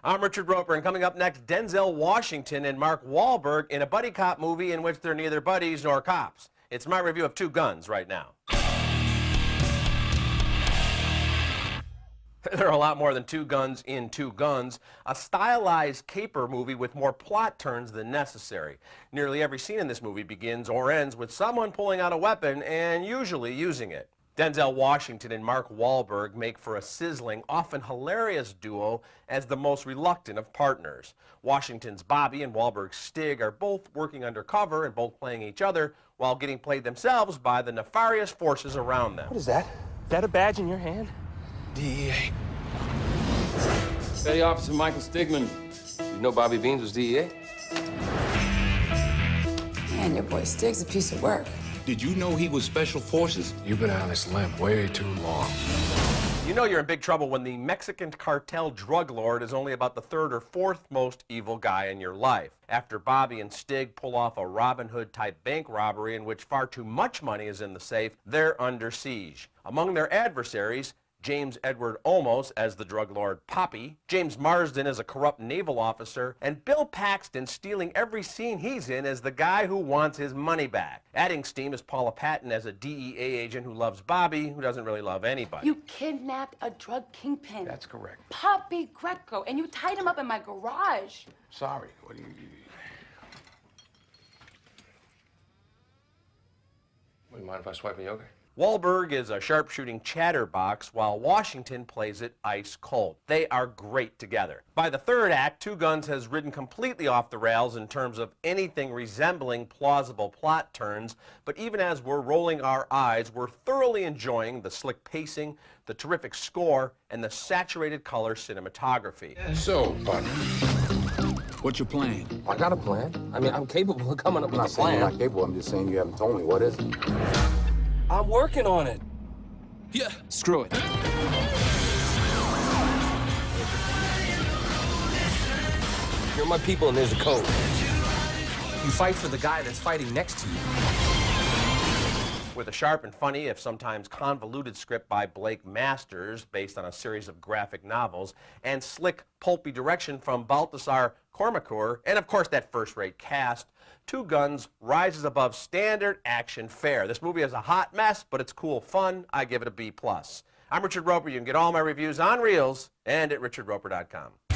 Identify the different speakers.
Speaker 1: I'm Richard Roeper, and coming up next, Denzel Washington and Mark Wahlberg in a buddy cop movie in which they're neither buddies nor cops. It's my review of Two Guns right now. There are a lot more than two guns in Two Guns, a stylized caper movie with more plot turns than necessary. Nearly every scene in this movie begins or ends with someone pulling out a weapon and usually using it. Denzel Washington and Mark Wahlberg make for a sizzling, often hilarious duo as the most reluctant of partners. Washington's Bobby and Wahlberg's Stig are both working undercover and both playing each other while getting played themselves by the nefarious forces around them.
Speaker 2: What is that? Is that a badge in your hand?
Speaker 3: DEA. Petty Officer Michael Stigman. You know Bobby Beans was DEA?
Speaker 4: Man, your boy Stig's a piece of work.
Speaker 5: Did you know he was Special Forces?
Speaker 6: You've been on this limb way too long.
Speaker 1: You know you're in big trouble when the Mexican cartel drug lord is only about the third or fourth most evil guy in your life. After Bobby and Stig pull off a Robin Hood type bank robbery in which far too much money is in the safe, they're under siege. Among their adversaries, James Edward Olmos as the drug lord Poppy, James Marsden as a corrupt naval officer, and Bill Paxton stealing every scene he's in as the guy who wants his money back. Adding steam is Paula Patton as a DEA agent who loves Bobby, who doesn't really love anybody.
Speaker 4: You kidnapped a drug kingpin.
Speaker 6: That's correct.
Speaker 4: Poppy Greco, and you tied him up in my garage.
Speaker 6: Sorry. What do you...
Speaker 3: Would you mind if I swipe in yoga?
Speaker 1: Wahlberg is a sharpshooting chatterbox while Washington plays it ice cold. They are great together. By the third act, Two Guns has ridden completely off the rails in terms of anything resembling plausible plot turns, but even as we're rolling our eyes, we're thoroughly enjoying the slick pacing, the terrific score, and the saturated color cinematography.
Speaker 6: So, partner,
Speaker 5: What's your plan?
Speaker 3: I got a plan. I mean, I'm capable of coming up with a
Speaker 7: I'm not saying
Speaker 3: plan.
Speaker 7: you're not capable. I'm just saying you haven't told me. What is it?
Speaker 3: I'm working on it.
Speaker 5: Yeah, screw it.
Speaker 3: You're my people and there's a code. You fight for the guy that's fighting next to you.
Speaker 1: With a sharp and funny, if sometimes convoluted script by Blake Masters, based on a series of graphic novels, and slick, pulpy direction from Baltasar Kormakur, and of course that first-rate cast, Two Guns rises above standard action fare. This movie is a hot mess, but it's cool fun. I give it a B+. I'm Richard Roeper. You can get all my reviews on Reels and at richardroeper.com.